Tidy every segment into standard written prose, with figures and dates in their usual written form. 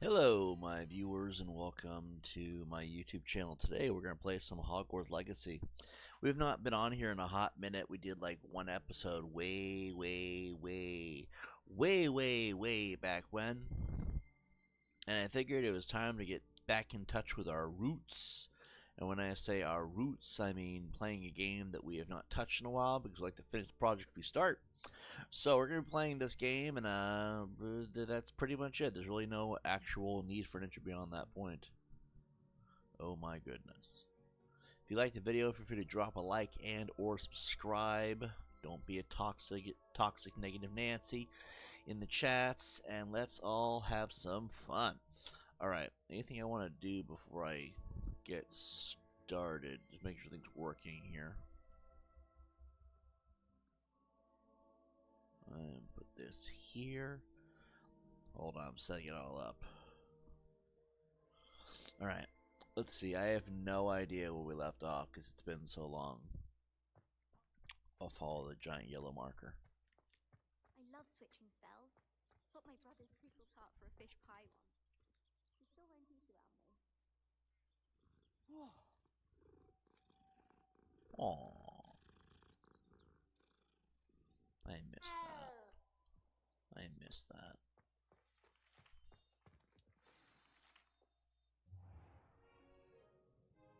Hello, my viewers, and welcome to my YouTube channel. Today, we're going to play some Hogwarts Legacy. We've not been on here in a hot minute. We did like one episode way back when. And I figured it was time to get back in touch with our roots. And when I say our roots, I mean playing a game that we have not touched in a while because we like to finish the project we start. So we're going to be playing this game, and that's pretty much it. There's really no actual need for an intro beyond that point. Oh my goodness. If you liked the video, feel free to drop a like and or subscribe. Don't be a toxic negative Nancy in the chats, and let's all have some fun. Alright, anything I want to do before I get started? Just make sure things are working here. And put this here. Hold on, I'm setting it all up. Alright, let's see. I have no idea where we left off because it's been so long. I'll follow the giant yellow marker. I love switching spells. Swapped my brother's treacle tart for a fish pie once. He still won't eat around me. Aww. I missed that. I missed that.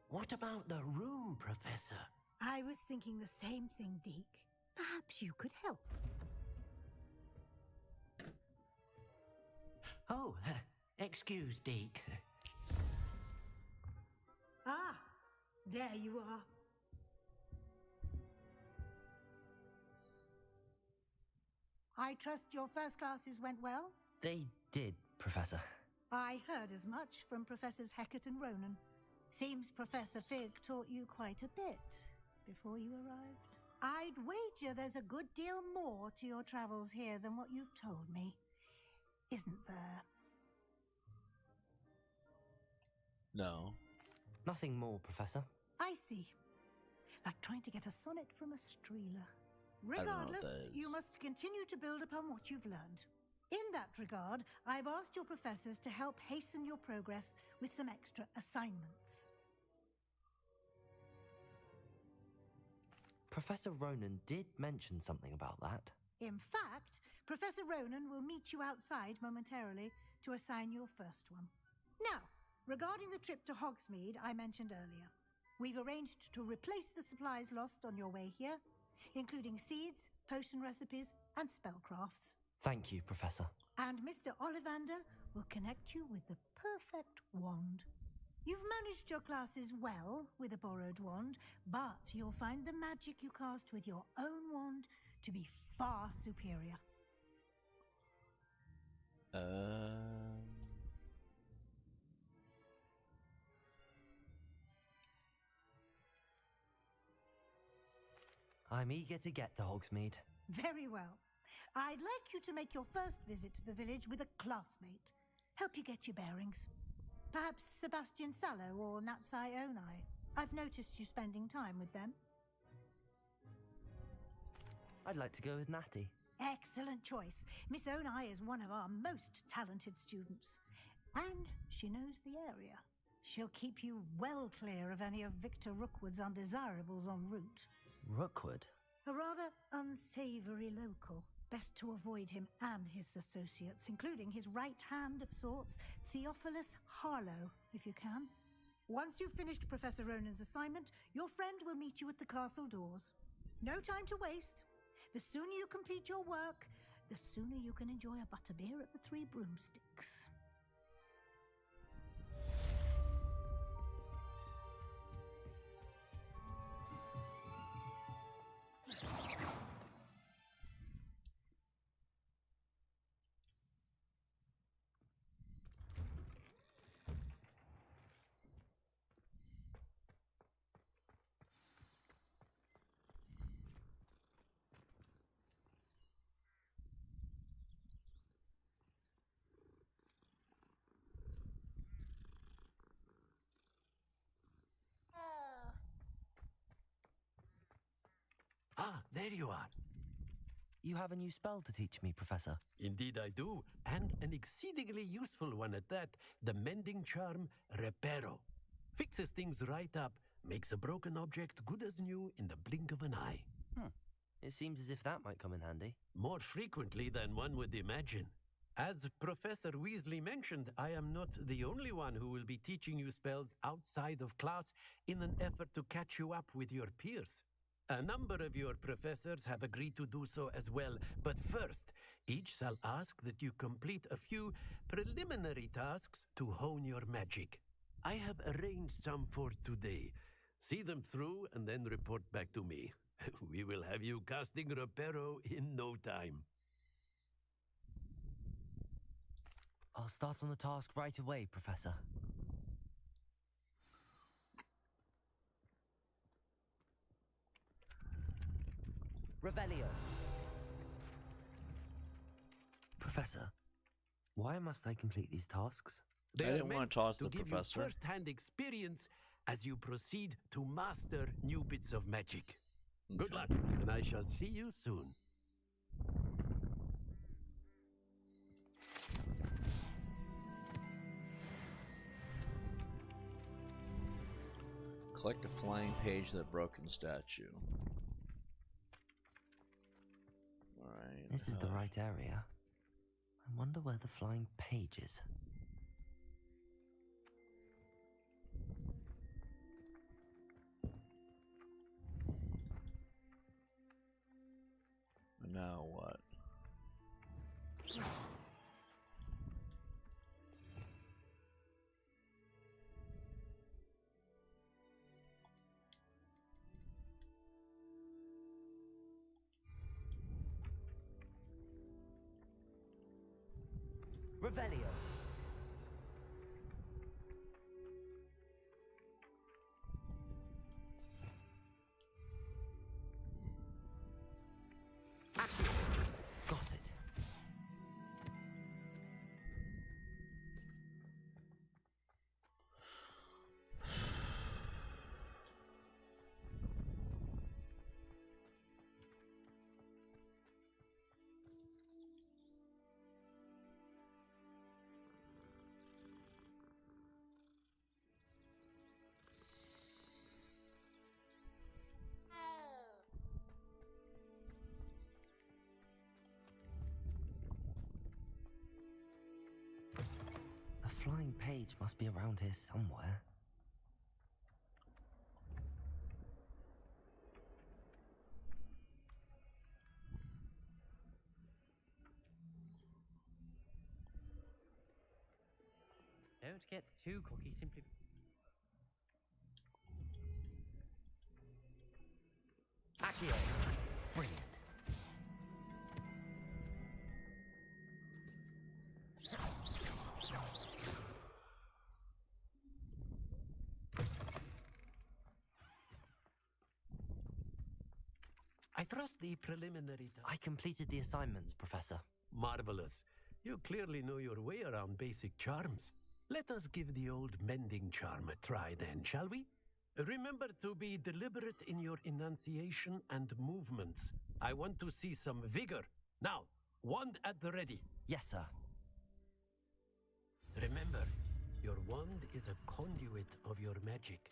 What about the room, Professor? I was thinking the same thing, Deke. Perhaps you could help. Oh, excuse, Deke. Ah, there you are. I trust your first classes went well? They did, Professor. I heard as much from Professors Hecat and Ronan. Seems Professor Fig taught you quite a bit before you arrived. I'd wager there's a good deal more to your travels here than what you've told me. Isn't there? No. Nothing more, Professor. I see. Like trying to get a sonnet from a streeler. I don't know what Regardless, that is. you must continue to build upon what you've learned. In that regard, I've asked your professors to help hasten your progress with some extra assignments. Professor Ronan did mention something about that. In fact, Professor Ronan will meet you outside momentarily to assign your first one. Now, regarding the trip to Hogsmeade I mentioned earlier, we've arranged to replace the supplies lost on your way here, including seeds, potion recipes, and spellcrafts. Thank you, Professor. And Mr. Ollivander will connect you with the perfect wand. You've managed your classes well with a borrowed wand, but you'll find the magic you cast with your own wand to be far superior. I'm eager to get to Hogsmeade. Very well. I'd like you to make your first visit to the village with a classmate. Help you get your bearings. Perhaps Sebastian Sallow or Natsai Onai. I've noticed you spending time with them. I'd like to go with Natty. Excellent choice. Miss Onai is one of our most talented students. And she knows the area. She'll keep you well clear of any of Victor Rookwood's undesirables en route. Rookwood? A rather unsavory local. Best to avoid him and his associates, including his right hand of sorts, Theophilus Harlow, if you can. Once you've finished Professor Ronan's assignment, your friend will meet you at the castle doors. No time to waste. The sooner you complete your work, the sooner you can enjoy a butterbeer at the Three Broomsticks. Ah, there you are. You have a new spell to teach me, Professor. Indeed I do, and an exceedingly useful one at that. The mending charm Reparo. Fixes things right up, makes a broken object good as new in the blink of an eye. It seems as if that might come in handy. More frequently than one would imagine. As Professor Weasley mentioned, I am not the only one who will be teaching you spells outside of class in an effort to catch you up with your peers. A number of your professors have agreed to do so as well, but first, each shall ask that you complete a few preliminary tasks to hone your magic. I have arranged some for today. See them through and then report back to me. We will have you casting Reparo in no time. I'll start on the task right away, Professor. Revelio. Professor, why must I complete these tasks? They I are didn't want meant to talk to the give professor. you first-hand experience as you proceed to master new bits of magic. Good luck, and I shall see you soon. Collect a flying page of the broken statue. Alright. This is the right area. I wonder where the flying page is. Now what? Revelio. Got it. A flying page must be around here somewhere. Don't get too cocky simply. Accio. Brilliant. I trust the preliminary I completed the assignments, Professor. Marvelous. You clearly know your way around basic charms. Let us give the old mending charm a try then, shall we? Remember to be deliberate in your enunciation and movements. I want to see some vigor. Now, wand at the ready. Yes, sir. Remember, your wand is a conduit of your magic.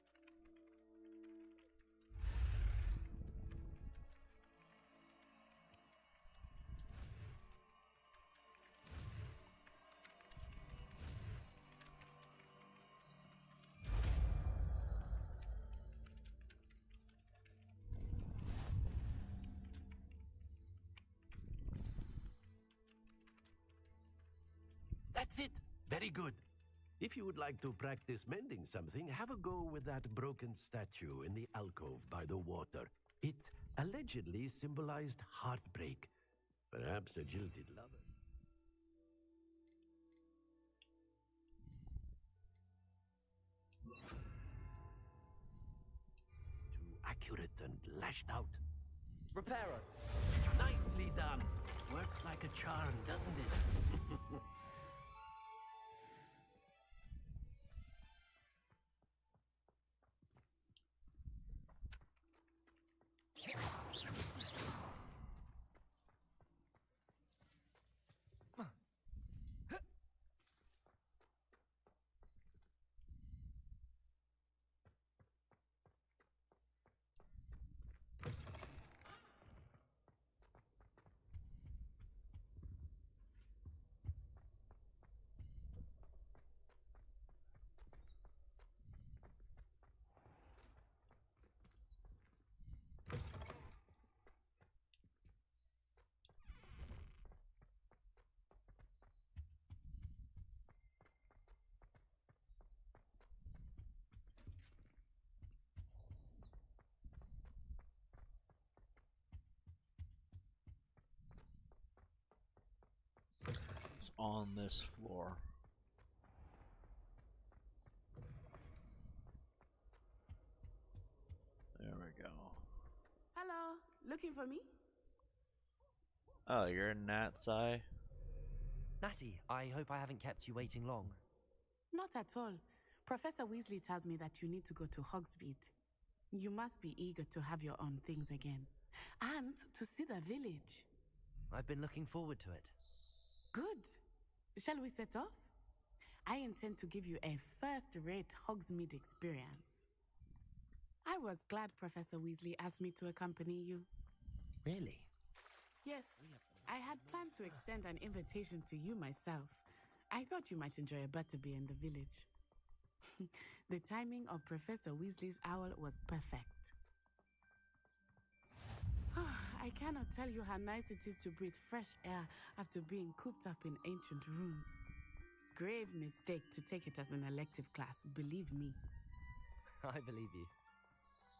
That's it. Very good. If you would like to practice mending something, have a go with that broken statue in the alcove by the water. It allegedly symbolized heartbreak. Perhaps a jilted lover. Too accurate and lashed out. Reparo. Nicely done. Works like a charm, doesn't it? on this floor. There we go. Hello, looking for me? Oh, you're Nat's eye? Natty, I hope I haven't kept you waiting long. Not at all. Professor Weasley tells me that you need to go to Hogsmeade. You must be eager to have your own things again. And to see the village. I've been looking forward to it. Good. Shall we set off? I intend to give you a first-rate Hogsmeade experience. I was glad Professor Weasley asked me to accompany you. Really? Yes, I had planned to extend an invitation to you myself. I thought you might enjoy a butterbeer in the village. The timing of Professor Weasley's owl was perfect. I cannot tell you how nice it is to breathe fresh air after being cooped up in ancient rooms. Grave mistake to take it as an elective class, believe me. I believe you.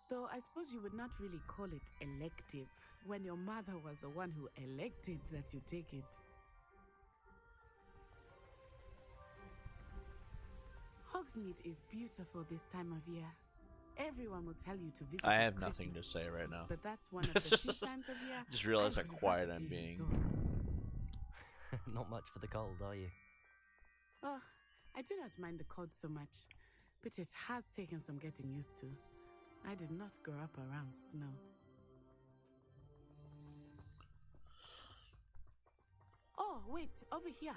Though I suppose you would not really call it elective when your mother was the one who elected that you take it. Hogsmeade is beautiful this time of year. Everyone will tell you to visit. I at have nothing to Christmas, say right now. but that's one of the few times of year. Just realized I how would quiet rather I'm be being. indoors. Not much for the cold, are you? Oh, I do not mind the cold so much, but it has taken some getting used to. I did not grow up around snow. Oh, wait, over here.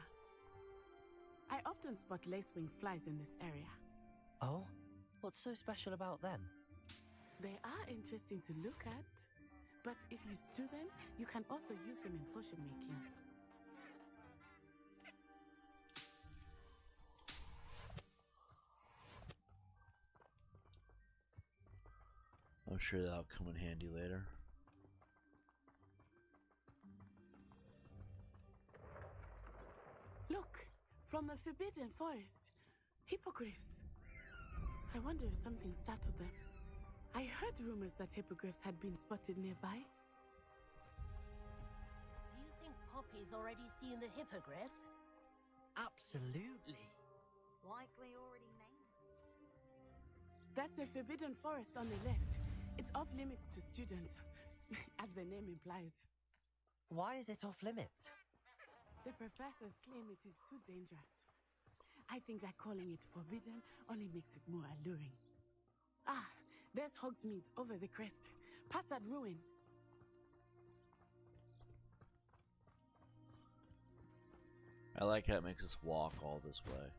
I often spot lacewing flies in this area. Oh? What's so special about them? They are interesting to look at, but if you stew them, you can also use them in potion making. I'm sure that'll come in handy later. Look, from the Forbidden Forest. Hippogriffs. I wonder if something startled them. I heard rumors that hippogriffs had been spotted nearby. Do you think Poppy's already seen the hippogriffs? Absolutely. Likely already named. That's the Forbidden Forest on the left. It's off limits to students, as the name implies. Why is it off limits? The professors claim it is too dangerous. I think that calling it forbidden only makes it more alluring. Ah, there's Hogsmeade over the crest. Past that ruin. I like how it makes us walk all this way.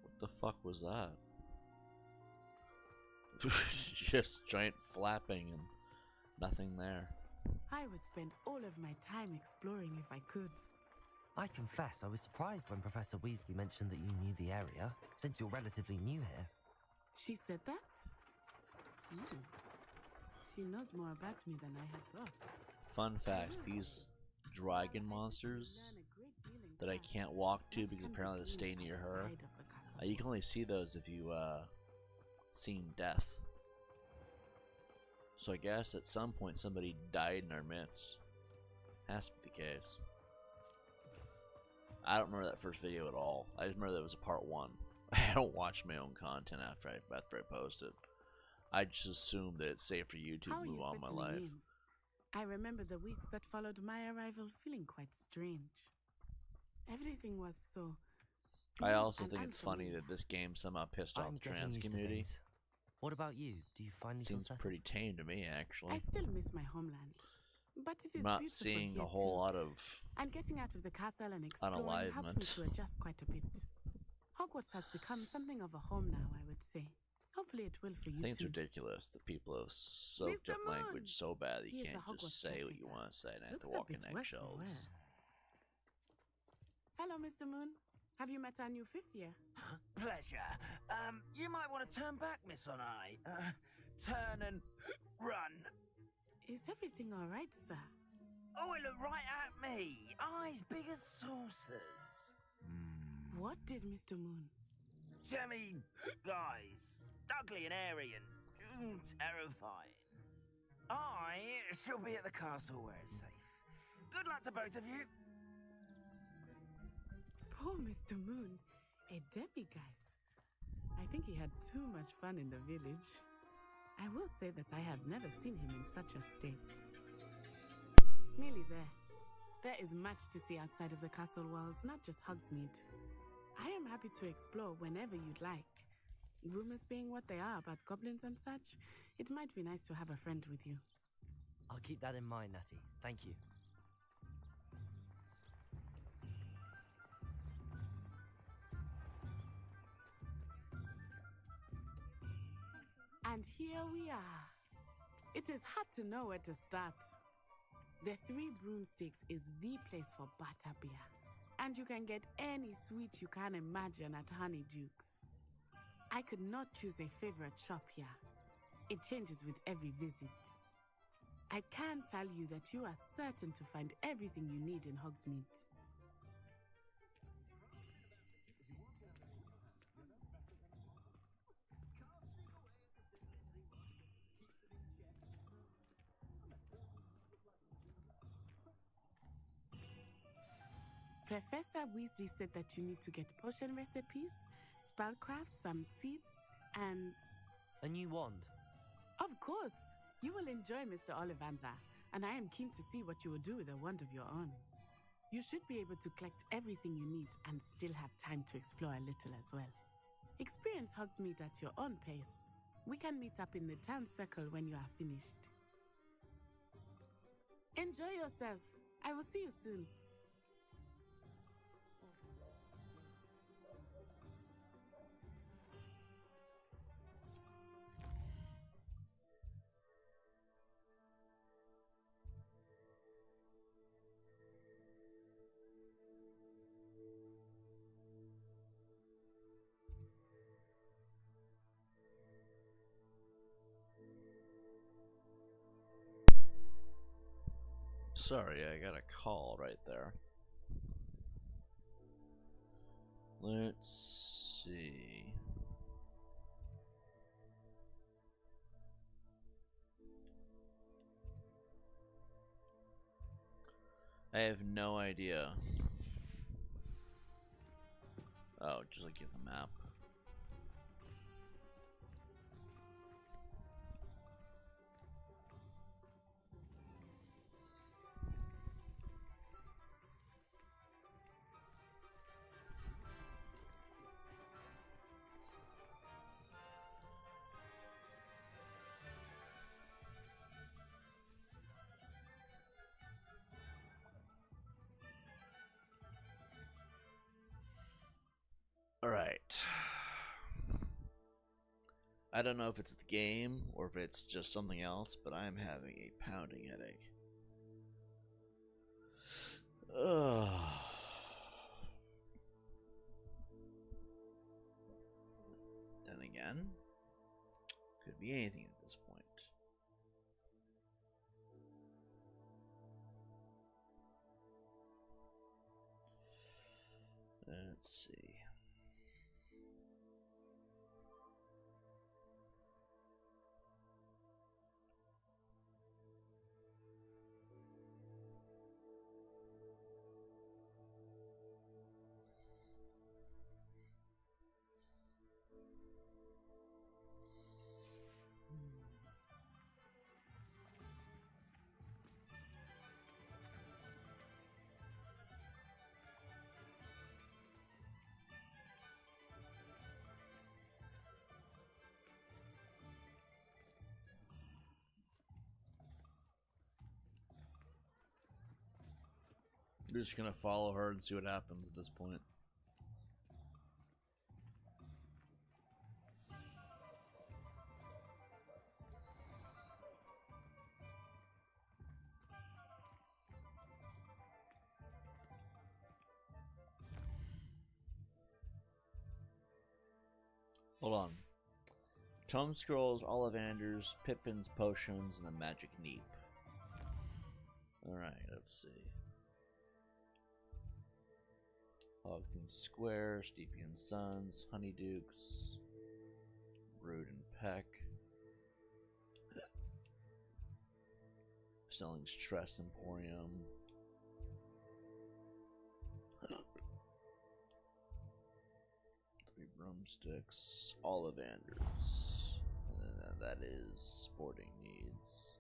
What the fuck was that? Just giant flapping and nothing there. I would spend all of my time exploring if I could. I confess I was surprised when Professor Weasley mentioned that you knew the area, since you're relatively new here. She said that? She knows more about me than I had thought. Fun fact, these dragon monsters that I can't walk to because apparently they stay near her, you can only see those if you seen death. So I guess at some point somebody died in our midst. Has to be the case. I don't remember that first video at all. I just remember that it was a part 1. I don't watch my own content after I post it. I just assume that it's safe for YouTube How to are move you on my settling life. in? I remember the weeks that followed my arrival feeling quite strange. Everything was so... I new also and think it's funny unfamiliar. that this game somehow pissed off I'm the getting trans used to community. things. What about you? Do you find me Seems pretty tame to me, actually. I still miss my homeland, but it is I'm not beautiful seeing here a whole too. lot of And getting out of the castle and exploring helped me Unalivement. to adjust quite a bit. Hogwarts has become something of a home now, I would say. Hopefully it will for I you think it's too. ridiculous that people have soaked Mr. up Moon! language so bad that He you is the can't just Hogwarts say what you caretaker. want to say and have to Looks a walk in bit worse for eggshells. wear. Hello, Mr. Moon. Have you met our new 5th year? Pleasure. You might want to turn back, Miss Onai. Turn and run. Is everything all right, sir? Oh, it looked right at me. Eyes big as saucers. What did Mr. Moon? Jemmy guys. Ugly and airy and Terrifying. I shall be at the castle where it's safe. Good luck to both of you. Poor Mr. Moon, a demiguise. I think he had too much fun in the village. I will say that I have never seen him in such a state. Nearly there. There is much to see outside of the castle walls, not just Hogsmeade. I am happy to explore whenever you'd like. Rumors being what they are about goblins and such, it might be nice to have a friend with you. I'll keep that in mind, Natty. Thank you. And here we are. It is hard to know where to start. The Three Broomsticks is the place for butterbeer. And you can get any sweet you can imagine at Honeydukes. I could not choose a favorite shop here. It changes with every visit. I can tell you that you are certain to find everything you need in Hogsmeade. Professor Weasley said that you need to get potion recipes, spellcrafts, some seeds, and... A new wand? Of course! You will enjoy Mr. Ollivander, and I am keen to see what you will do with a wand of your own. You should be able to collect everything you need and still have time to explore a little as well. Experience Hogsmeade at your own pace. We can meet up in the town circle when you are finished. Enjoy yourself. I will see you soon. Sorry, I got a call right there. Let's see. I have no idea. Oh, just like in the map. Alright. I don't know if it's the game or if it's just something else, but I'm having a pounding headache. Ugh. Then again, could be anything at this point. Let's see. We're just gonna follow her and see what happens at this point. Hold on. Tome Scrolls, Ollivanders, Pippin's Potions, and a Magic Neep. Alright, let's see. Ogden Square, Steepy and Sons, Honeydukes, Brood and Peck. Selling Stress Emporium. Three broomsticks. Ollivanders. And then that is sporting needs.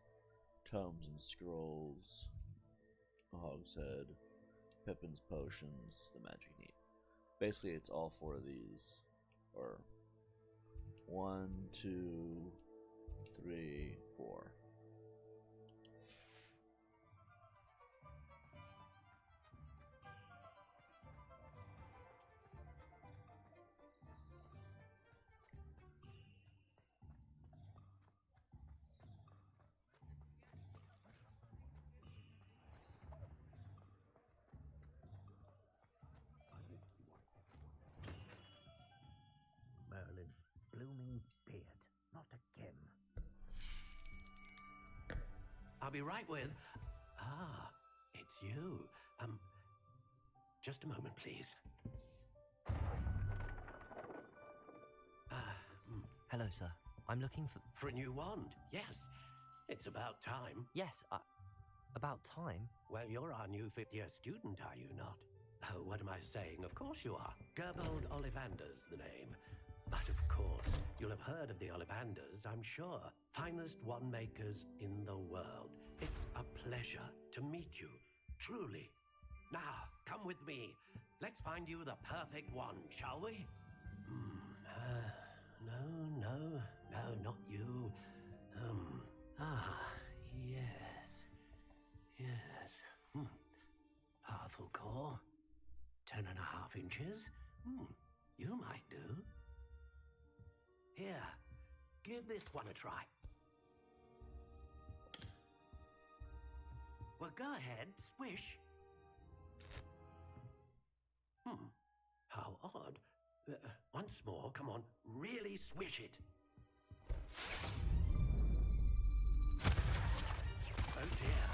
Tomes and scrolls. A hogshead. Pippin's potions. The magic need. Basically, it's all four of these. Or 1, 2, 3, 4. Merlin's blooming beard. Not again. I'll be right with... Ah, it's you. Just a moment, please. Hello, sir. I'm looking for... For a new wand, yes. It's about time. Yes, about time? Well, you're our new fifth-year student, are you not? Oh, what am I saying? Of course you are. Gerbold Ollivander's the name. But of course, you'll have heard of the Ollivanders, I'm sure. Finest wand makers in the world. It's a pleasure to meet you, truly. Now, come with me. Let's find you the perfect wand, shall we? No, not you. Yes. Powerful core. 10.5 inches. You might do. Here, give this one a try. Well, go ahead, swish. How odd. Once more, come on, really swish it. Oh dear.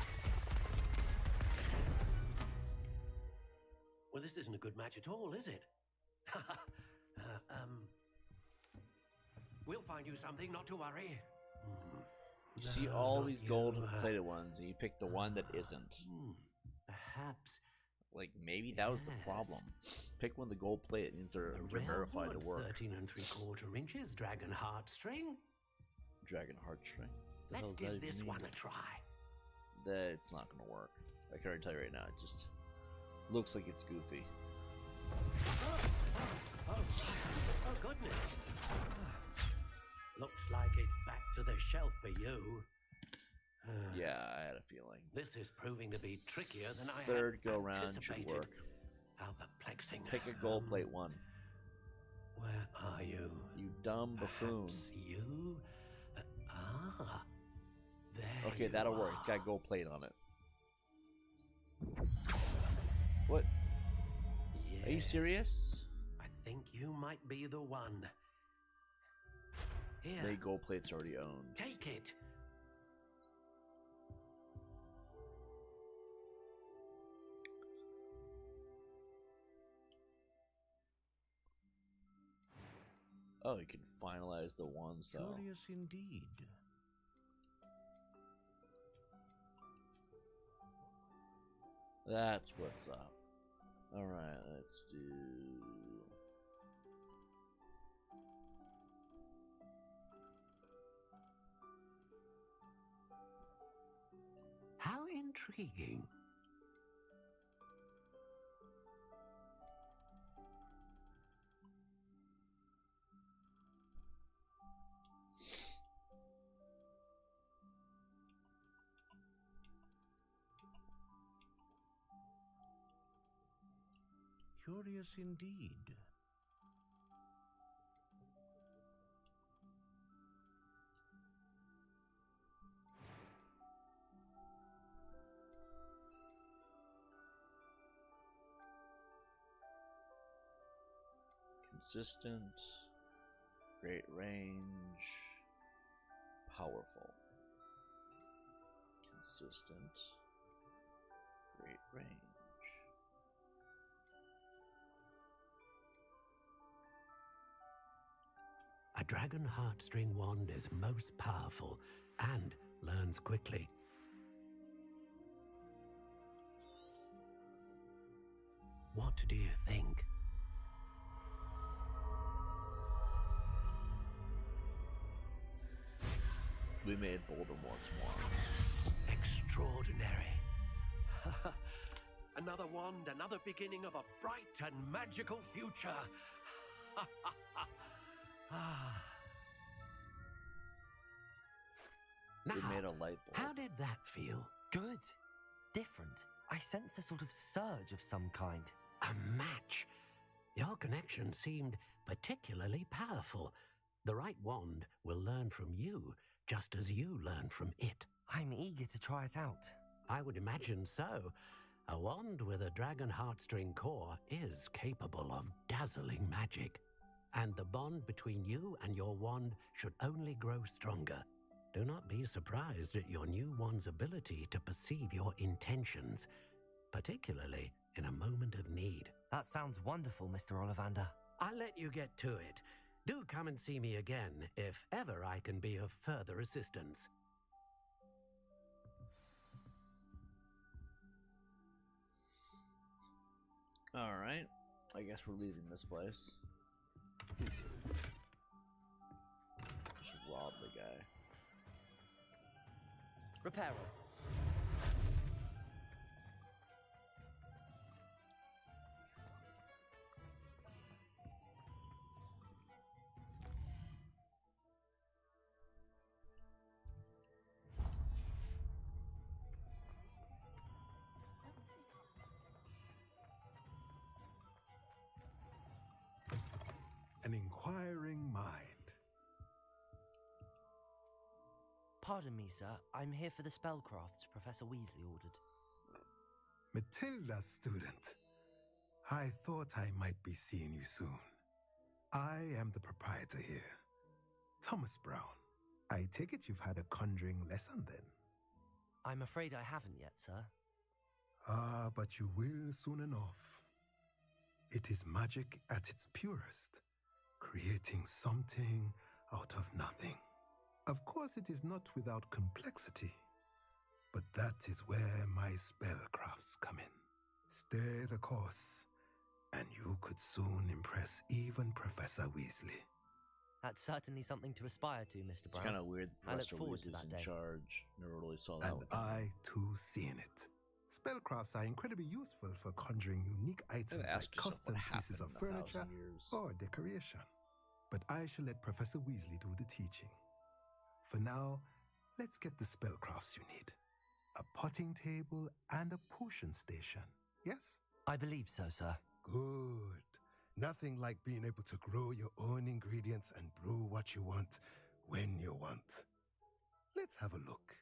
Well, this isn't a good match at all, is it? We'll find you something, not to worry. You see all these golden plated ones, and you pick the one that isn't. Perhaps. Like, maybe that was the problem. Pick one of the gold plated, means they're verified to work. 13 3/4 inches, dragon heartstring. Dragon heartstring? Let's give this one a try. That's not gonna work. I can already tell you right now, it just looks like it's goofy. Oh goodness. Looks like it's back to the shelf for you. Yeah, I had a feeling. This is proving to be trickier than I Third had go round anticipated. should work. How perplexing. Pick a gold plate one. Where are you? You dumb buffoon. Perhaps you? There Okay, you that'll work. are. Got gold plate on it. What? Yes. Are you serious? I think you might be the one. Here, The gold plate's already owned. take it. Oh, you can finalize the one stuff. Curious indeed. That's what's up. Alright, let's do... How intriguing. Curious indeed. Consistent, great range, powerful. Consistent, great range. A dragon heartstring wand is most powerful and learns quickly. What do you think? We made Voldemort's wand. Extraordinary. Another wand, another beginning of a bright and magical future. Now, We made a light bulb. how did that feel? Good. Different. I sensed a sort of surge of some kind. A match. Your connection seemed particularly powerful. The right wand will learn from you, just as you learn from it. I'm eager to try it out. I would imagine so. A wand with a dragon heartstring core is capable of dazzling magic. And the bond between you and your wand should only grow stronger. Do not be surprised at your new wand's ability to perceive your intentions, particularly in a moment of need. That sounds wonderful, Mr. Ollivander. I'll let you get to it. Do come and see me again if ever I can be of further assistance. Alright. I guess we're leaving this place. Should rob the guy. Reparo. An inquiring mind. Pardon me, sir. I'm here for the spellcrafts Professor Weasley ordered. Matilda's student. I thought I might be seeing you soon. I am the proprietor here, Thomas Brown. I take it you've had a conjuring lesson then? I'm afraid I haven't yet, sir. Ah, but you will soon enough. It is magic at its purest, creating something out of nothing. Of course, it is not without complexity, but that is where my spellcrafts come in. Stay the course, and you could soon impress even Professor Weasley. That's certainly something to aspire to, Mr. It's Brown. kind of weird. I look Professor forward to Weasley's that in day. charge. Never really saw that And one coming. I, too, seeing it. Spellcrafts are incredibly useful for conjuring unique items ask like yourself what custom pieces of happened in 1,000 furniture years. or decoration. But I shall let Professor Weasley do the teaching. For now, let's get the spellcrafts you need. A potting table and a potion station, yes? I believe so, sir. Good. Nothing like being able to grow your own ingredients and brew what you want when you want. Let's have a look.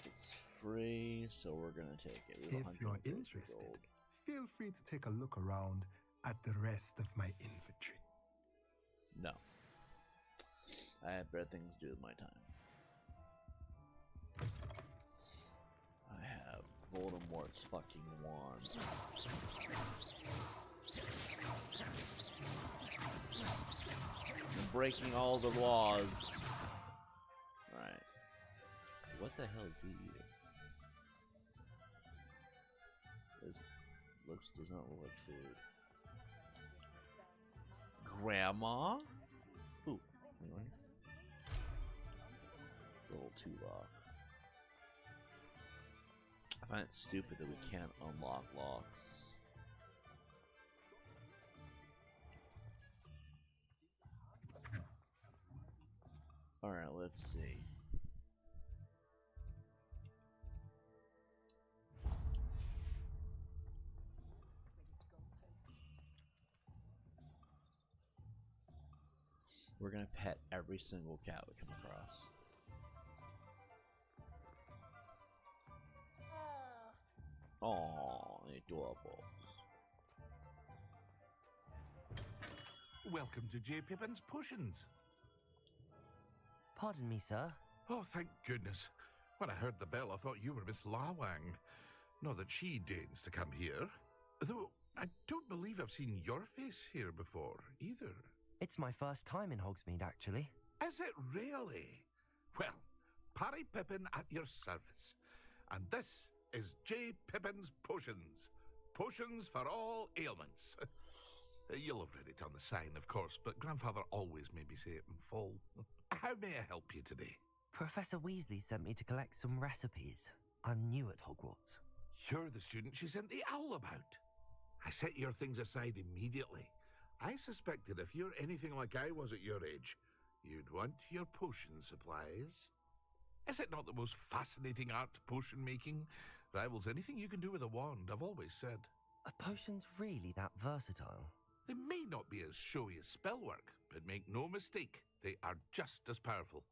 It's free, so we're gonna take it. We have If you're 150 interested, gold. feel free to take a look around at the rest of my inventory. No. I have better things to do with my time. I have Voldemort's fucking wand. I'm breaking all the laws. Alright. What the hell is he eating? Does not look like food. Grandma? Ooh, anyway. Little too lock. I find it stupid that we can't unlock locks. Alright, let's see. We're gonna pet every single cat we come across. Aww, adorable. Welcome to J. Pippin's Potions. Pardon me, sir. Oh, thank goodness. When I heard the bell, I thought you were Miss Lawang. Not that she deigns to come here. Though I don't believe I've seen your face here before, either. It's my first time in Hogsmeade, actually. Is it really? Well, Parry Pippin at your service. And this is J. Pippin's Potions. Potions for all ailments. You'll have read it on the sign, of course, but Grandfather always made me say it in full. How may I help you today? Professor Weasley sent me to collect some recipes. I'm new at Hogwarts. You're the student she sent the owl about. I set your things aside immediately. I suspected if you're anything like I was at your age, you'd want your potion supplies. Is it not the most fascinating art, potion making? Rivals anything you can do with a wand, I've always said. Are potions really that versatile? They may not be as showy as spellwork, but make no mistake, they are just as powerful.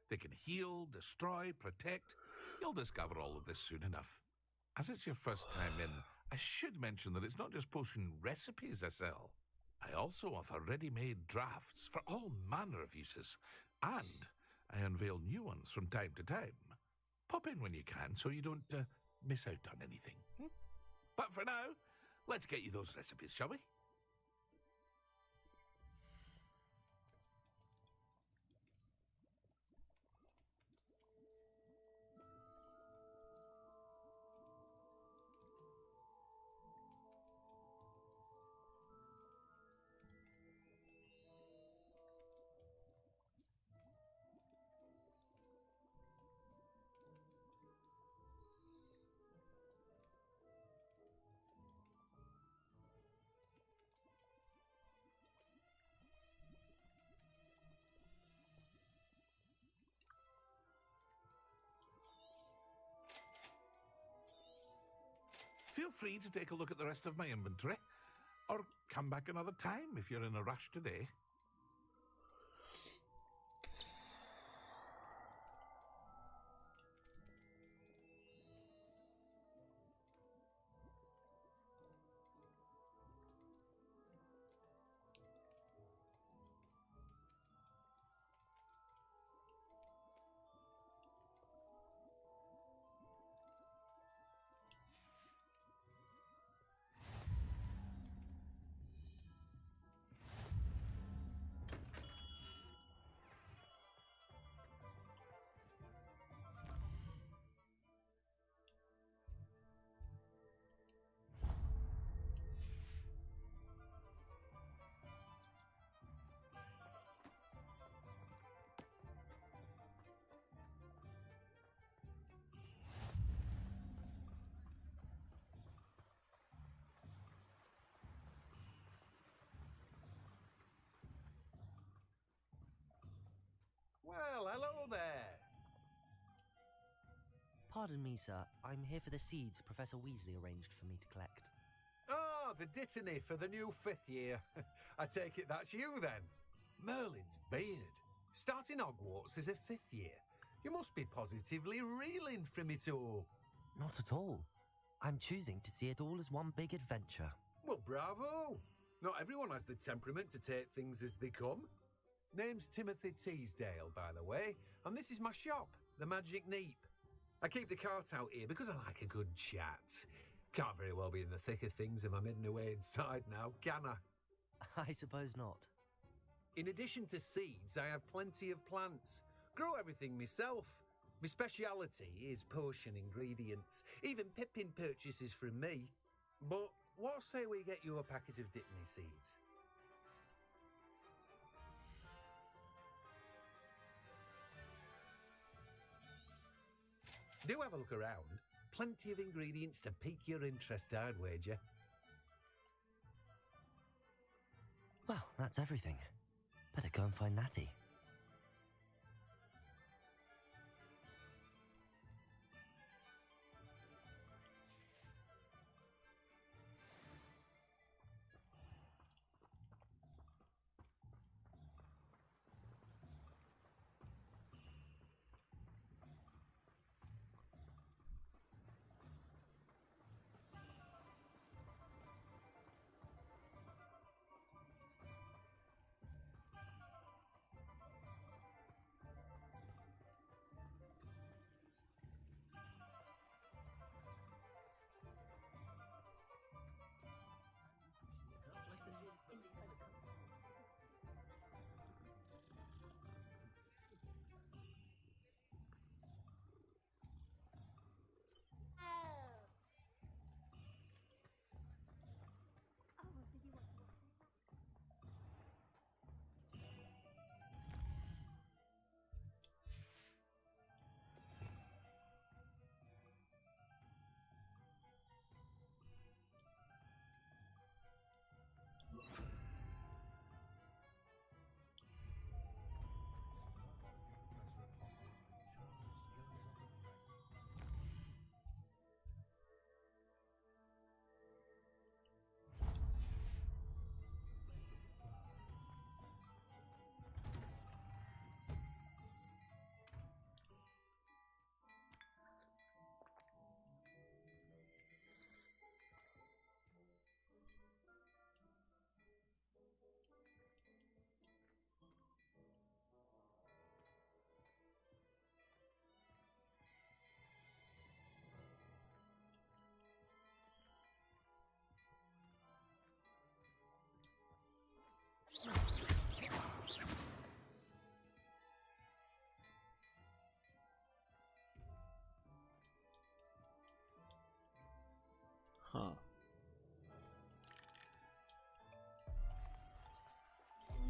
They can heal, destroy, protect. You'll discover all of this soon enough. As it's your first time in, I should mention that it's not just potion recipes I sell. I also offer ready-made drafts for all manner of uses, and I unveil new ones from time to time. Pop in when you can so you don't miss out on anything. But for now, let's get you those recipes, shall we? Feel free to take a look at the rest of my inventory, or come back another time if you're in a rush today. Well, hello there. Pardon me, sir. I'm here for the seeds Professor Weasley arranged for me to collect. Ah, the dittany for the new 5th year. I take it that's you then. Merlin's beard. Starting Hogwarts as a 5th year. You must be positively reeling from it all. Not at all. I'm choosing to see it all as one big adventure. Well, bravo. Not everyone has the temperament to take things as they come. Name's Timothy Teasdale, by the way, and this is my shop, the Magic Neep. I keep the cart out here because I like a good chat. Can't very well be in the thick of things if I'm hidden away inside now, can I? I suppose not. In addition to seeds, I have plenty of plants. Grow everything myself. My speciality is potion ingredients. Even Pippin purchases from me. But what say we get you a packet of dittany seeds? Do have a look around. Plenty of ingredients to pique your interest, I'd wager. Well, that's everything. Better go and find Natty. Huh.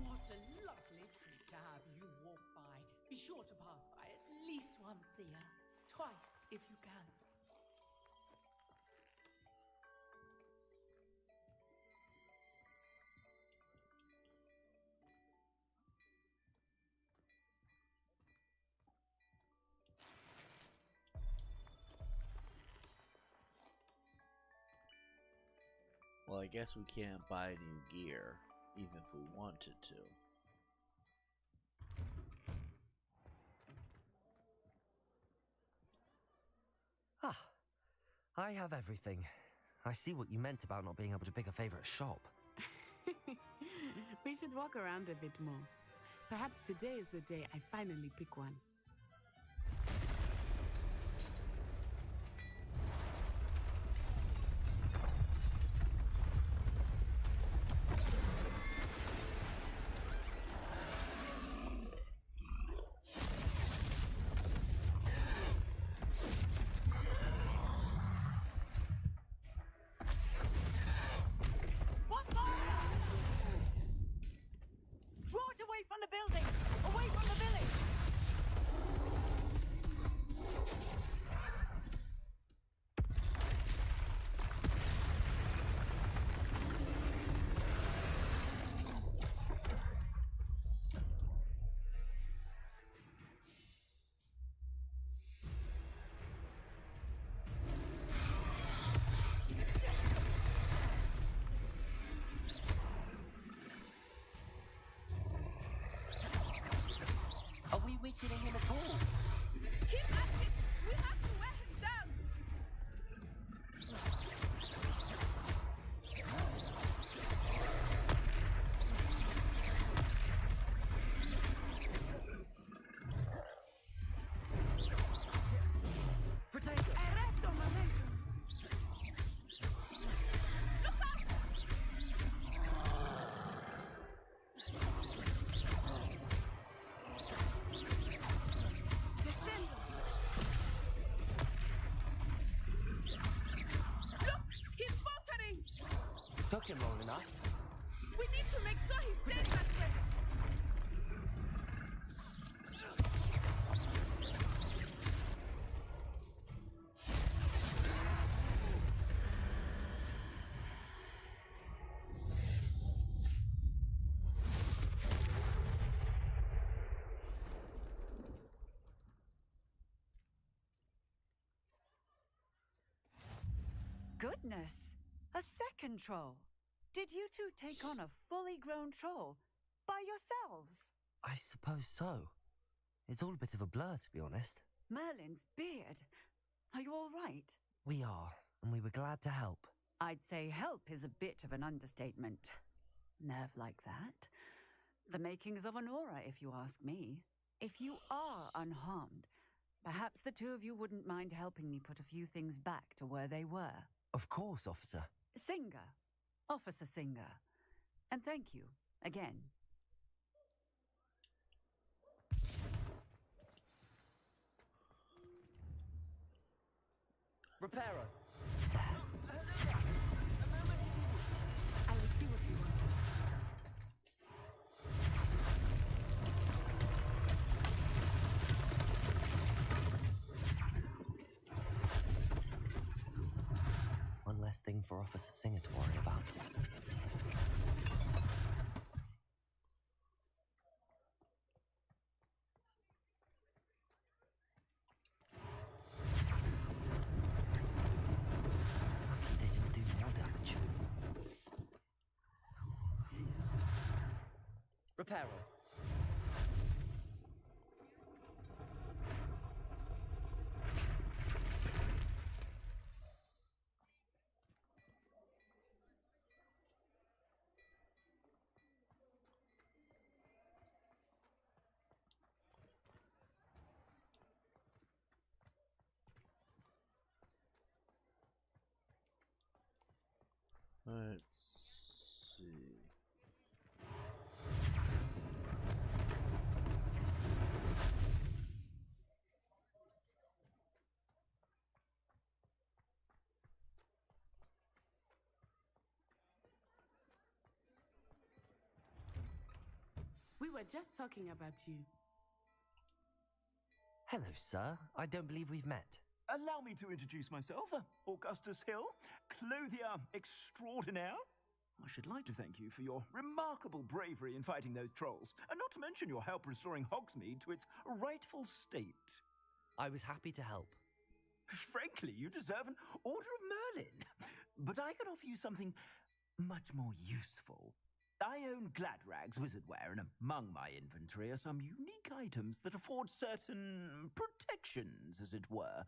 What a lovely treat to have you walk by. Be sure to pass by at least once a year. Twice, if you can. Well, I guess we can't buy new gear, even if we wanted to. Ah, I have everything. I see what you meant about not being able to pick a favorite shop. We should walk around a bit more. Perhaps today is the day I finally pick one. Draw it away from the building! Away from the village! Are we weakening him at all? Keep at it! We have to wear him down! Protego! Arresto momentum! Look out! Descendo! Look! He's faltering! Took him long enough. We need to make sure he stays that way! Goodness! A second troll! Did you two take on a fully grown troll? By yourselves? I suppose so. It's all a bit of a blur, to be honest. Merlin's beard. Are you all right? We are, and we were glad to help. I'd say help is a bit of an understatement. Nerve like that. The makings of an aura, if you ask me. If you are unharmed, perhaps the two of you wouldn't mind helping me put a few things back to where they were. Of course, officer. Singer. Officer Singer. And thank you, again. Reparo. I will see what he wants. One less thing for Officer Singer to worry about. Lucky they didn't do more damage. Reparo. Let's see. were just talking about you. Hello, sir. I don't believe we've met. Allow me to introduce myself, Augustus Hill, clothier extraordinaire. I should like to thank you for your remarkable bravery in fighting those trolls, and not to mention your help restoring Hogsmeade to its rightful state. I was happy to help. Frankly, you deserve an Order of Merlin. But I can offer you something much more useful. I own Gladrag's wizardware, and among my inventory are some unique items that afford certain protections, as it were.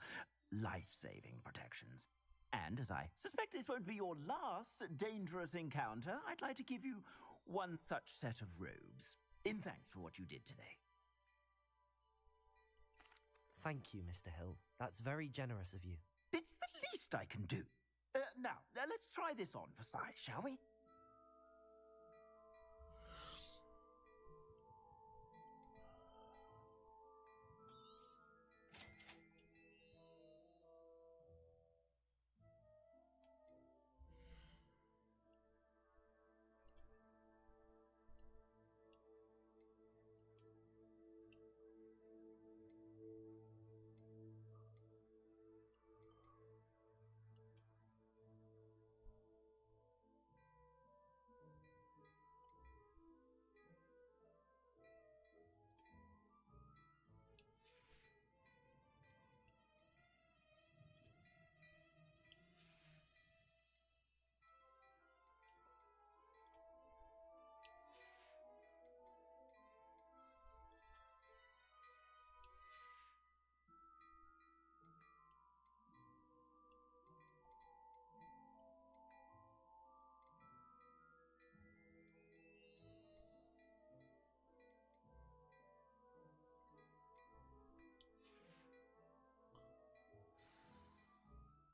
Life-saving protections. And as I suspect this won't be your last dangerous encounter, I'd like to give you one such set of robes, in thanks for what you did today. Thank you, Mr. Hill. That's very generous of you. It's the least I can do. Now, let's try this on for size, shall we?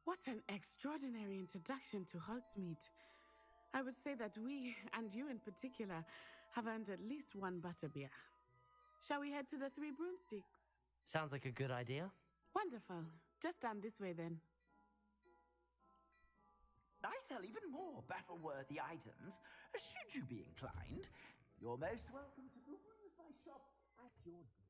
What an extraordinary introduction to Hogsmeade. I would say that we, and you in particular, have earned at least one butterbeer. Shall we head to the Three Broomsticks? Sounds like a good idea. Wonderful. Just down this way then. I sell even more battle-worthy items, should you be inclined. You're most welcome to peruse my shop at your leisure.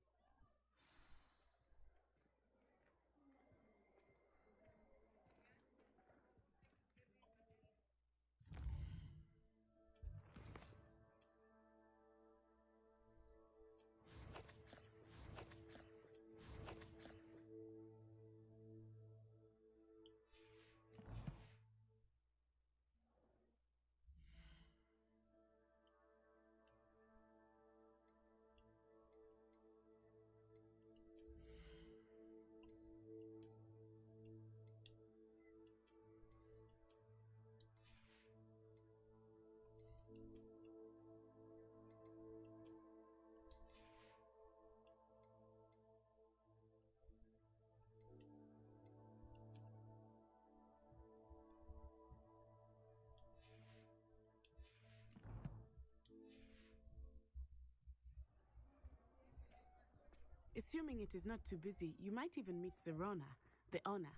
Assuming it is not too busy, you might even meet Serona, the owner.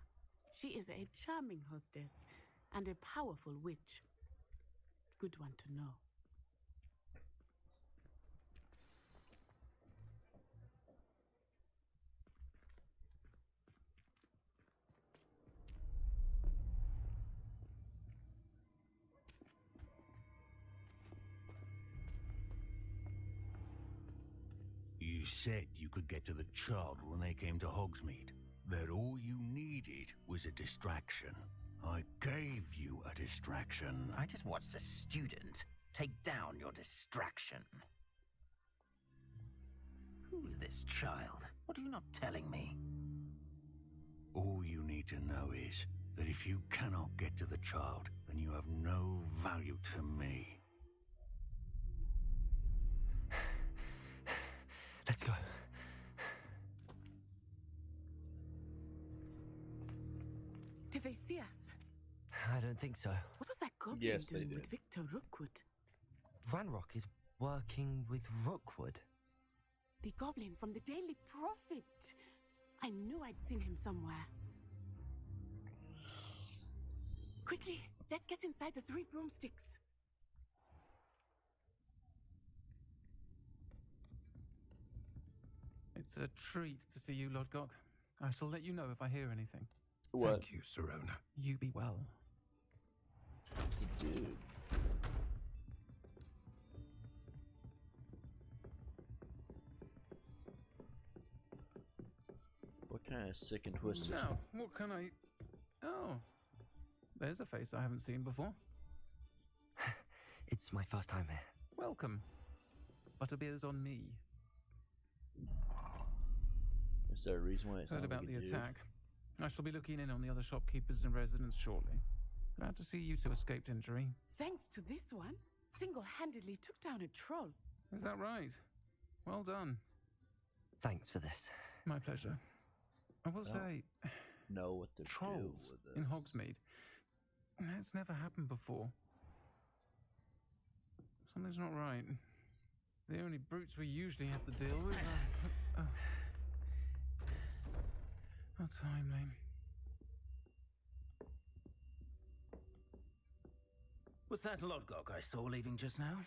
She is a charming hostess and a powerful witch. Good one to know. You said you could get to the child when they came to Hogsmeade. That all you needed was a distraction. I gave you a distraction. I just watched a student take down your distraction. Who's this child? What are you not telling me? All you need to know is that if you cannot get to the child, then you have no value to me. Let's go. Did they see us? I don't think so. What was that goblin Yes, they doing did. with Victor Rookwood? Ranrock is working with Rookwood. The goblin from the Daily Prophet. I knew I'd seen him somewhere. Quickly, let's get inside the Three Broomsticks. It's a treat to see you, Lodgok. I shall let you know if I hear anything. What? Thank you, Serona. You be well. Dude. What kind of sick and twisted? Now, what can I... Oh, there's a face I haven't seen before. It's my first time here. Welcome. Butterbeer's on me. Is there a reason why it Heard sounded about like the a dude? attack. I shall be looking in on the other shopkeepers and residents shortly. Glad to see you two escaped injury. Thanks to this one, single-handedly took down a troll. Is that right? Well done. Thanks for this. My pleasure. I will say, know what to do trolls with this. in Hogsmeade. That's never happened before. Something's not right. The only brutes we usually have to deal with are... How timely. Was that Lodgok I saw leaving just now?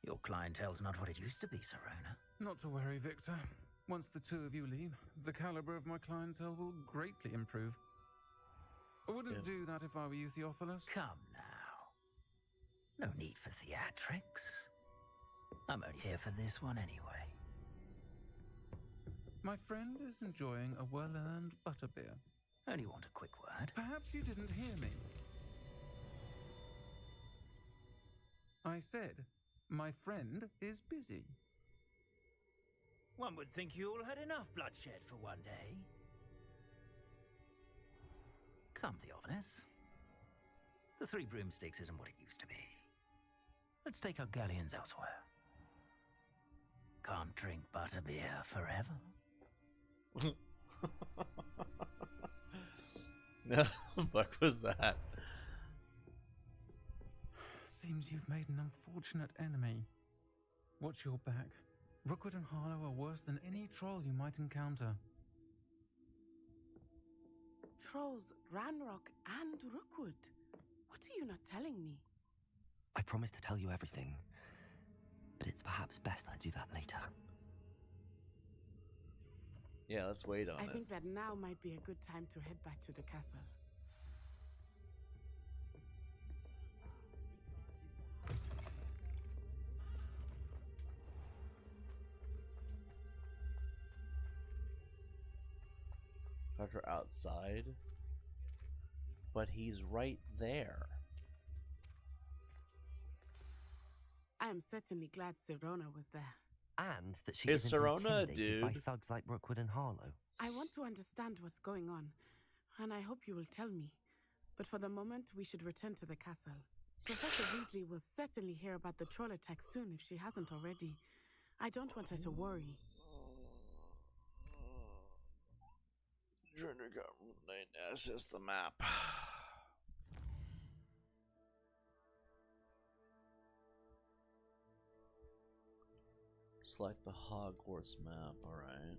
Your clientele's not what it used to be, Serona. Not to worry, Victor. Once the two of you leave, the caliber of my clientele will greatly improve. I wouldn't do that if I were you, Theophilus. Come now. No need for theatrics. I'm only here for this one anyway. My friend is enjoying a well-earned butterbeer. Only want a quick word. Perhaps you didn't hear me. I said, my friend is busy. One would think you all had enough bloodshed for one day. Come, Theophilus. The Three Broomsticks isn't what it used to be. Let's take our galleons elsewhere. Can't drink butterbeer forever. No, what was that? Seems you've made an unfortunate enemy. Watch your back. Rookwood and Harlow are worse than any troll you might encounter. Trolls, Ranrock, and Rookwood. What are you not telling me? I promise to tell you everything, but it's perhaps best I do that later. Yeah, let's wait on I it. think that now might be a good time to head back to the castle. Carter outside, but he's right there. I am certainly glad Serona was there. And that she Is isn't Serona a intimidated by dude? thugs like Rookwood and Harlow. I want to understand what's going on, and I hope you will tell me. But for the moment, we should return to the castle. Professor Weasley will certainly hear about the troll attack soon if she hasn't already. I don't want her to worry. Trying to access the map. Select the Hogwarts map, alright.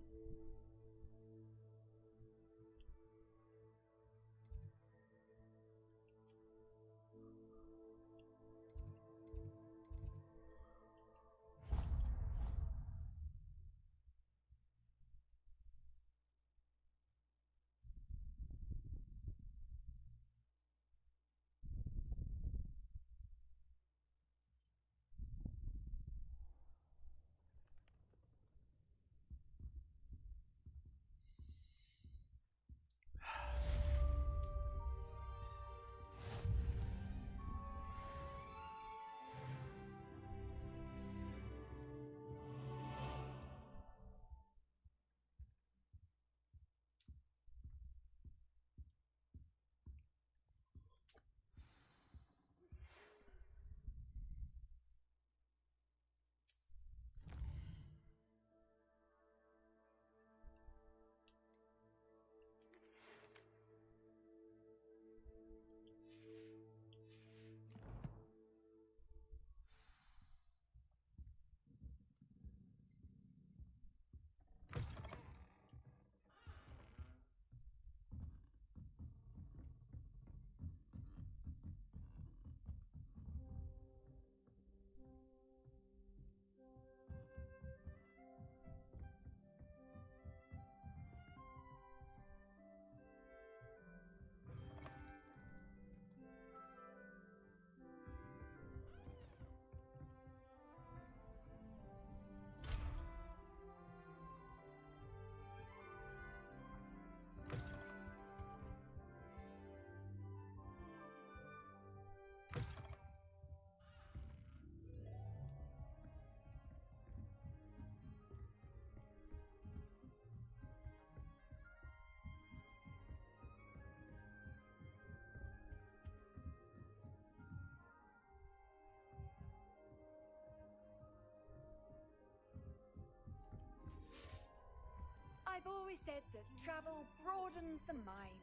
I've always said that travel broadens the mind.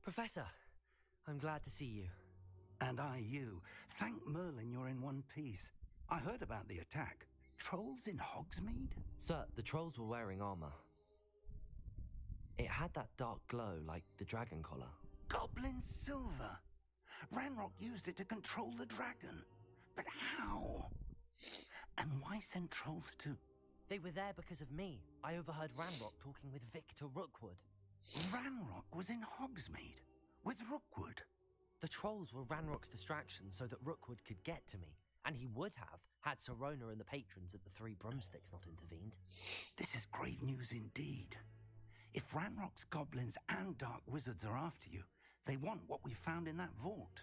Professor, I'm glad to see you. And I you. Thank Merlin you're in one piece. I heard about the attack. Trolls in Hogsmeade? Sir, the trolls were wearing armor. It had that dark glow like the dragon collar. Goblin silver! Ranrock used it to control the dragon. But how? And why send trolls to... They were there because of me. I overheard Ranrock talking with Victor Rookwood. Ranrock was in Hogsmeade? With Rookwood? The trolls were Ranrock's distraction so that Rookwood could get to me. And he would have, had Serona and the patrons at the Three Broomsticks not intervened. This is grave news indeed. If Ranrock's goblins and dark wizards are after you, they want what we found in that vault.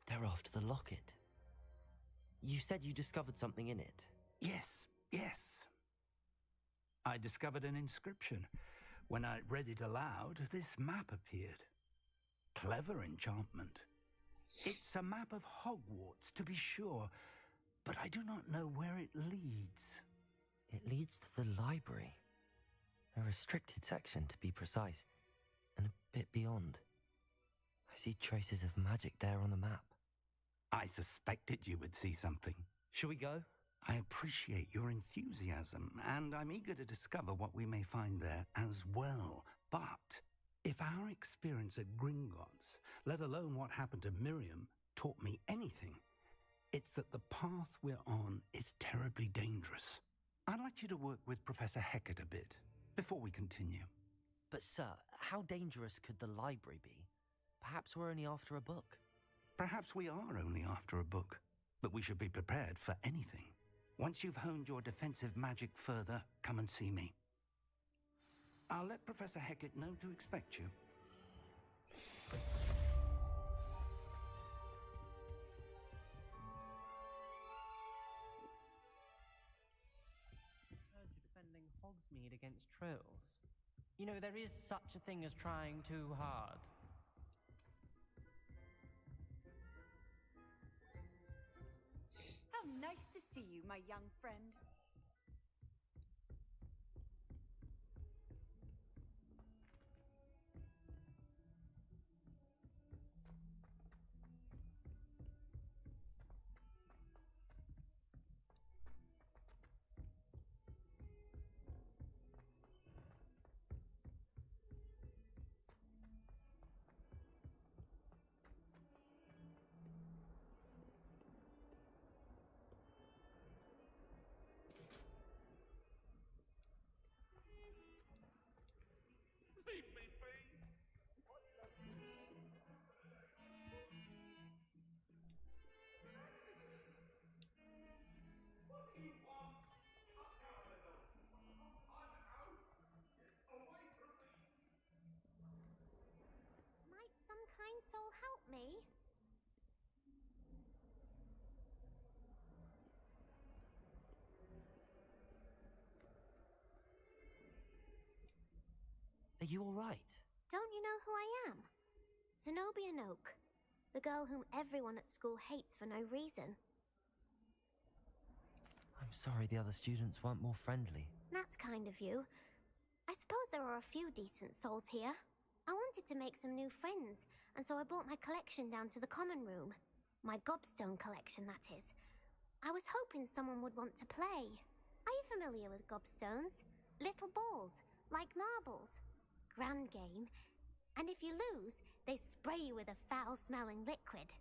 They're after the locket. You said you discovered something in it. Yes. I discovered an inscription. When I read it aloud, this map appeared. Clever enchantment. It's a map of Hogwarts, to be sure, but I do not know where it leads. It leads to the library. A restricted section, to be precise, and a bit beyond. I see traces of magic there on the map. I suspected you would see something. Shall we go? I appreciate your enthusiasm, and I'm eager to discover what we may find there as well. But if our experience at Gringotts, let alone what happened to Miriam, taught me anything, it's that the path we're on is terribly dangerous. I'd like you to work with Professor Hecat a bit before we continue. But sir, how dangerous could the library be? Perhaps we're only after a book. Perhaps we are only after a book, but we should be prepared for anything. Once you've honed your defensive magic further, come and see me. I'll let Professor Hecat know to expect you. Heard you defending Hogsmeade against trolls. You know, there is such a thing as trying too hard. Nice to see you, my young friend. Leave me be! What do you want? Cut out of them! I don't know! Get away from me! Might some kind soul help me? Are you all right? Don't you know who I am? Zenobia Noak, the girl whom everyone at school hates for no reason. I'm sorry the other students weren't more friendly. That's kind of you. I suppose there are a few decent souls here. I wanted to make some new friends, and so I brought my collection down to the common room. My gobstone collection, that is. I was hoping someone would want to play. Are you familiar with gobstones? Little balls, like marbles. Grand game. And if you lose, they spray you with a foul-smelling liquid.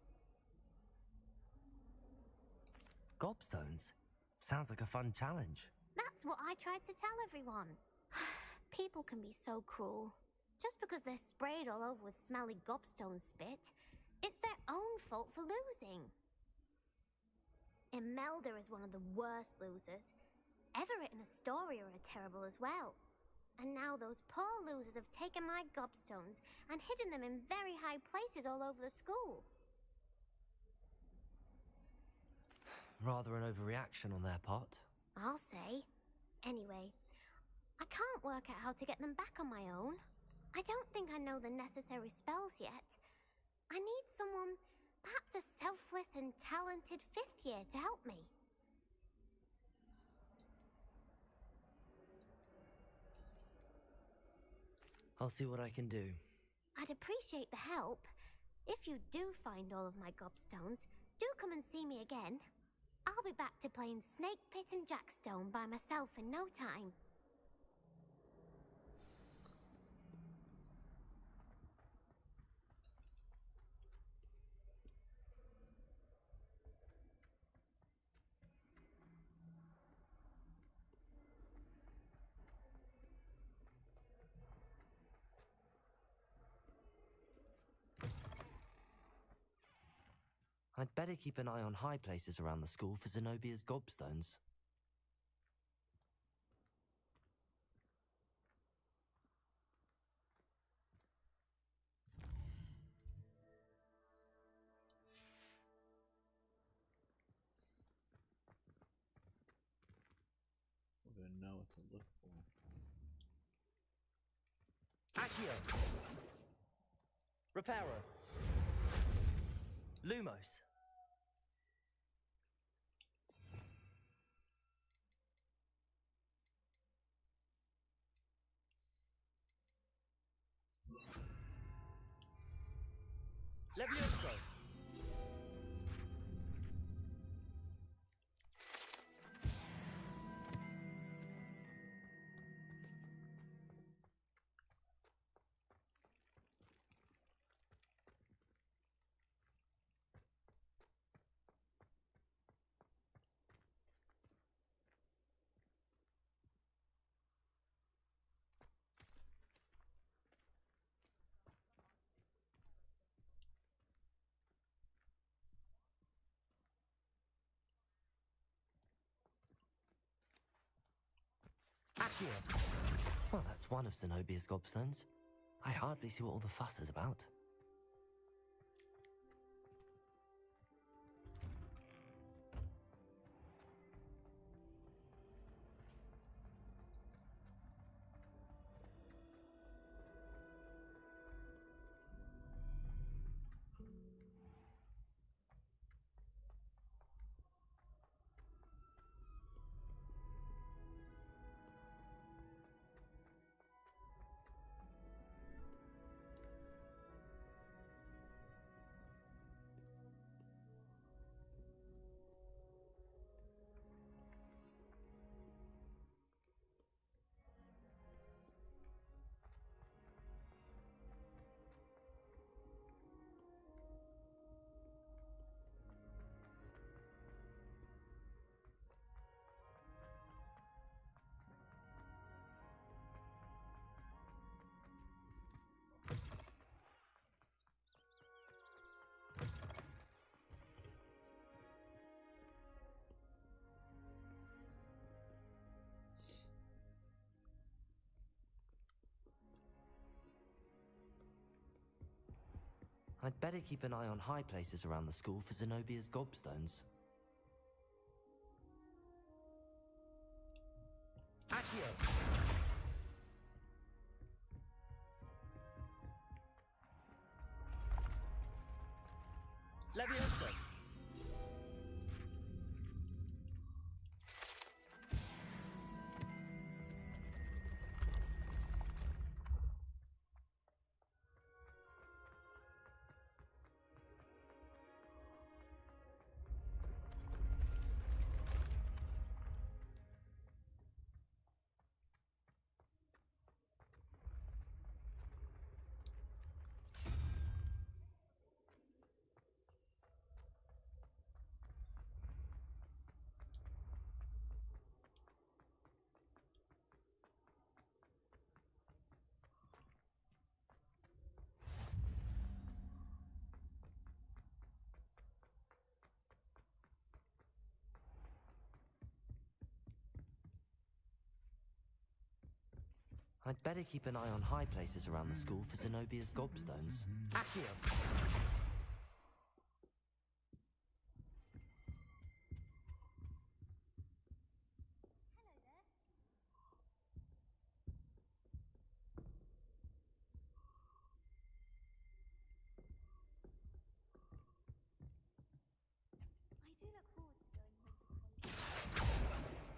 Gobstones? Sounds like a fun challenge. That's what I tried to tell everyone. People can be so cruel. Just because they're sprayed all over with smelly gobstone spit, it's their own fault for losing. Imelda is one of the worst losers. Everett and Astoria are terrible as well. And now those poor losers have taken my gobstones and hidden them in very high places all over the school. Rather an overreaction on their part. I'll say. Anyway, I can't work out how to get them back on my own. I don't think I know the necessary spells yet. I need someone, perhaps a selfless and talented 5th year to help me. I'll see what I can do. I'd appreciate the help. If you do find all of my gobstones, do come and see me again. I'll be back to playing Snake Pit and Jackstone by myself in no time. I'd better keep an eye on high places around the school for Zenobia's gobstones. We're gonna know what to look for. Accio! Reparo! Lumos! Levioso! Accio! Well, that's one of Zenobia's gobstones. I hardly see what all the fuss is about. I'd better keep an eye on high places around the school for Zenobia's gobstones. Accio! Leviosa! I'd better keep an eye on high places around the school for Zenobia's gobstones. Accio! I do look forward to going home to college. It has to be the best I've ever had.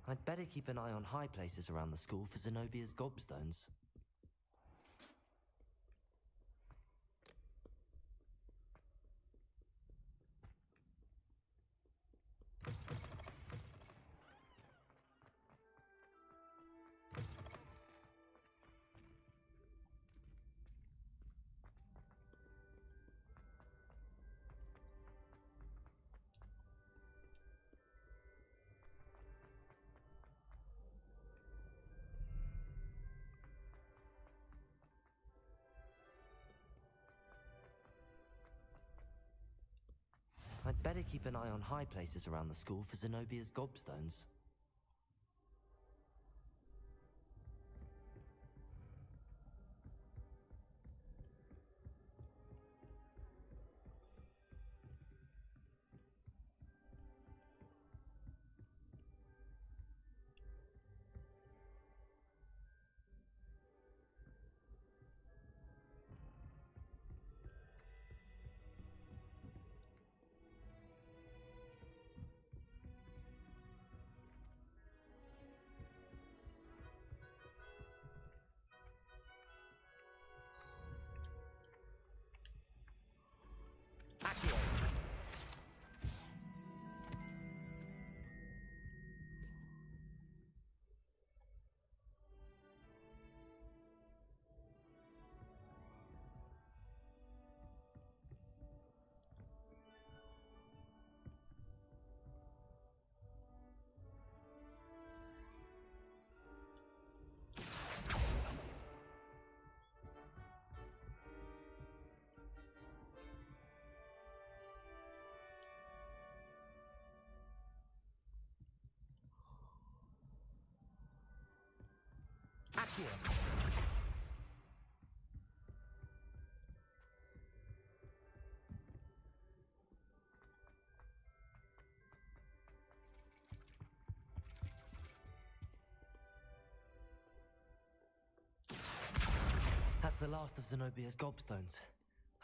I'd better keep an eye on high places around the school for Zenobia's gobstones. I'd better keep an eye on high places around the school for Zenobia's gobstones. Accio! Accio! That's the last of Zenobia's gobstones.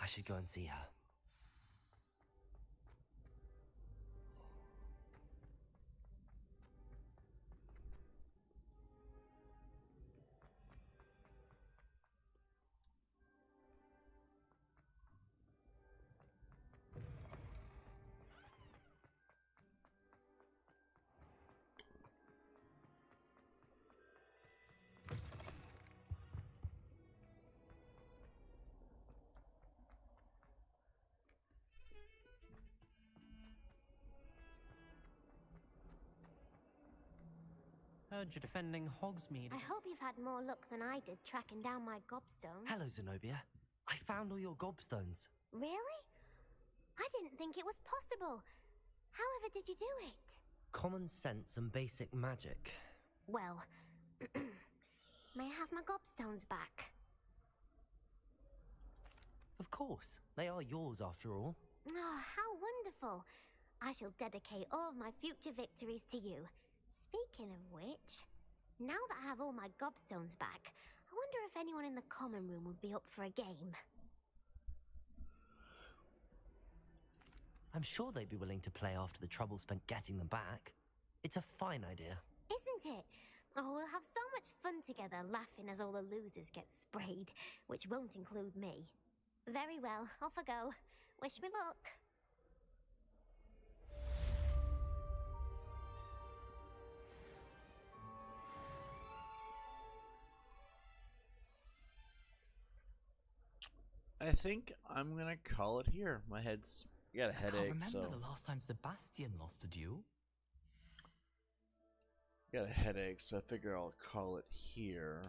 I should go and see her. heard you're defending Hogsmeade. I hope you've had more luck than I did tracking down my gobstones. Hello, Zenobia. I found all your gobstones. Really? I didn't think it was possible. However did you do it? Common sense and basic magic. Well, may I have my gobstones back? Of course. They are yours after all. Oh, how wonderful. I shall dedicate all of my future victories to you. Speaking of which, now that I have all my gobstones back, I wonder if anyone in the common room would be up for a game. I'm sure they'd be willing to play after the trouble spent getting them back. It's a fine idea. Isn't it? Oh, we'll have so much fun together laughing as all the losers get sprayed, which won't include me. Very well, off I go. Wish me luck. I think I'm gonna call it here. My head's got a headache, I can't remember so the last time Sebastian lost a duel. got a headache, so I figure I'll call it here.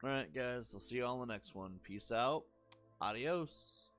Alright, guys, I'll see you all in the next one. Peace out. Adios.